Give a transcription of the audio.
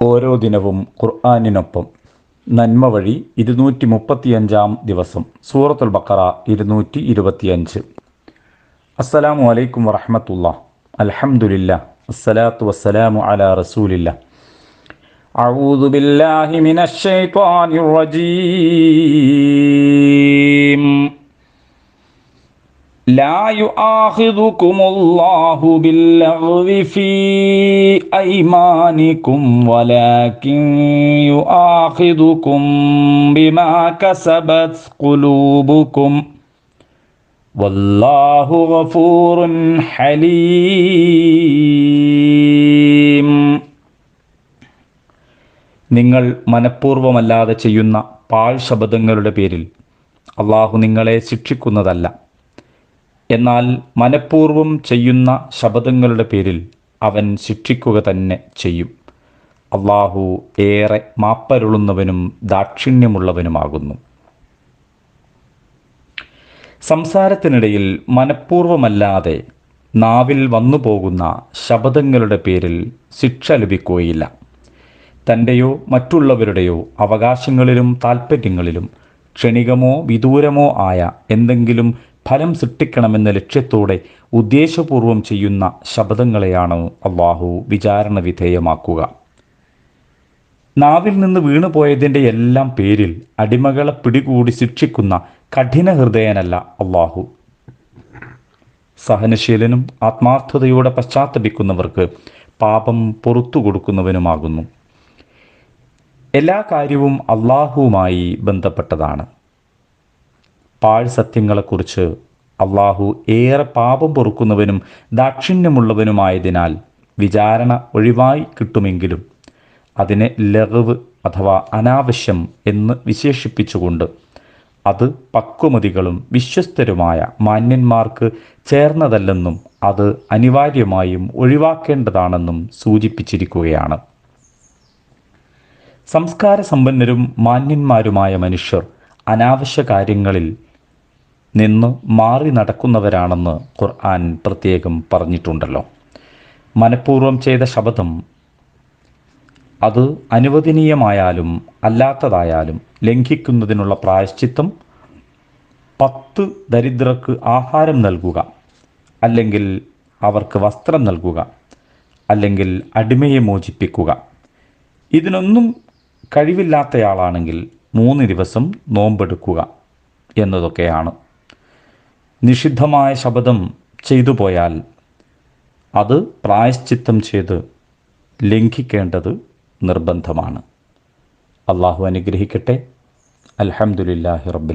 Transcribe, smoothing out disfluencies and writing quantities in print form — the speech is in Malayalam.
ഓരോ ദിനവും ഖുർആനിനൊപ്പം നന്മ വഴി 235 ദിവസം സൂറത്തുൽ ബഖറ 225. അസ്സലാമു അലൈക്കും വറഹ്മത്തുള്ളാഹി. അൽഹംദുലില്ലാഹ് വസ്സലാത്തു വസ്സലാമു അലാ റസൂലില്ലാഹ്. അഊദു ബില്ലാഹി മിനശ് ശൈത്വാനിർ റജീം. ലാ യുആഖിദുകുമുല്ലാഹു ബില്ലഗ്വി ഫീ അയ്മാനികും വലാകിൻ യുആഖിദുകും ബിമാ കസബത് ഖുലൂബുകും വല്ലാഹു ഗഫൂറുൻ ഹലീം. നിങ്ങൾ മനഃപൂർവ്വമല്ലാതെ ചെയ്യുന്ന പാഴ് ശബ്ദങ്ങളുടെ പേരിൽ അള്ളാഹു നിങ്ങളെ ശിക്ഷിക്കുന്നതല്ല. എന്നാൽ മനഃപൂർവ്വം ചെയ്യുന്ന ശബ്ദങ്ങളുടെ പേരിൽ അവൻ ശിക്ഷിക്കുക തന്നെ ചെയ്യും. അള്ളാഹു ഏറെ മാപ്പരുളുന്നവനും ദാക്ഷിണ്യമുള്ളവനുമാകുന്നു. സംസാരത്തിനിടയിൽ മനഃപൂർവ്വമല്ലാതെ നാവിൽ വന്നു പോകുന്ന ശബ്ദങ്ങളുടെ പേരിൽ ശിക്ഷ ലഭിക്കുകയില്ല. തൻ്റെയോ മറ്റുള്ളവരുടെയോ അവകാശങ്ങളിലും താൽപ്പര്യങ്ങളിലും ക്ഷണികമോ വിദൂരമോ ആയ എന്തെങ്കിലും ഫലം സൃഷ്ടിക്കണമെന്ന ലക്ഷ്യത്തോടെ ഉദ്ദേശപൂർവം ചെയ്യുന്ന ശബ്ദങ്ങളെയാണ് അള്ളാഹു വിചാരണ വിധേയമാക്കുക. നാവിൽ നിന്ന് വീണുപോയതിൻ്റെ എല്ലാം പേരിൽ അടിമകളെ പിടികൂടി ശിക്ഷിക്കുന്ന കഠിന ഹൃദയനല്ല അള്ളാഹു. സഹനശീലനും ആത്മാർത്ഥതയോടെ പശ്ചാത്തപിക്കുന്നവർക്ക് പാപം പുറത്തു കൊടുക്കുന്നവനുമാകുന്നു. എല്ലാ കാര്യവും അള്ളാഹുവുമായി ബന്ധപ്പെട്ടതാണ്. പാഴ് സത്യങ്ങളെക്കുറിച്ച് അള്ളാഹു ഏറെ പാപം പൊറുക്കുന്നവനും ദാക്ഷിണ്യമുള്ളവനുമായതിനാൽ വിചാരണ ഒഴിവായി കിട്ടുമെങ്കിലും അതിനെ ലഗ്വ് അഥവാ അനാവശ്യം എന്ന് വിശേഷിപ്പിച്ചുകൊണ്ട് അത് പക്വമതികളും വിശ്വസ്തരുമായ മാന്യന്മാർക്ക് ചേർന്നതല്ലെന്നും അത് അനിവാര്യമായും ഒഴിവാക്കേണ്ടതാണെന്നും സൂചിപ്പിച്ചിരിക്കുകയാണ്. സംസ്കാര സമ്പന്നരും മാന്യന്മാരുമായ മനുഷ്യർ അനാവശ്യ കാര്യങ്ങളിൽ നിന്ന് മാറി നടക്കുന്നവരാണെന്ന് ഖുർആൻ പ്രത്യേകം പറഞ്ഞിട്ടുണ്ടല്ലോ. മനഃപൂർവ്വം ചെയ്ത ശബ്ദം അത് അനുവദനീയമായാലും അല്ലാത്തതായാലും ലംഘിക്കുന്നതിനുള്ള പ്രായശ്ചിത്തം 10 ദരിദ്രർക്ക് ആഹാരം നൽകുക, അല്ലെങ്കിൽ അവർക്ക് വസ്ത്രം നൽകുക, അല്ലെങ്കിൽ അടിമയെ മോചിപ്പിക്കുക. ഇതിനൊന്നും കഴിവില്ലാത്തയാളാണെങ്കിൽ 3 ദിവസം നോമ്പെടുക്കുക എന്നതൊക്കെയാണ്. നിഷിദ്ധമായ ശബ്ദം ചെയ്തു പോയാൽ അത് പ്രായശ്ചിത്തം ചെയ്ത് ലംഘിക്കേണ്ടത് നിർബന്ധമാണ്. അള്ളാഹു അനുഗ്രഹിക്കട്ടെ. അൽഹംദുലില്ലാഹി റബ്ബിൽ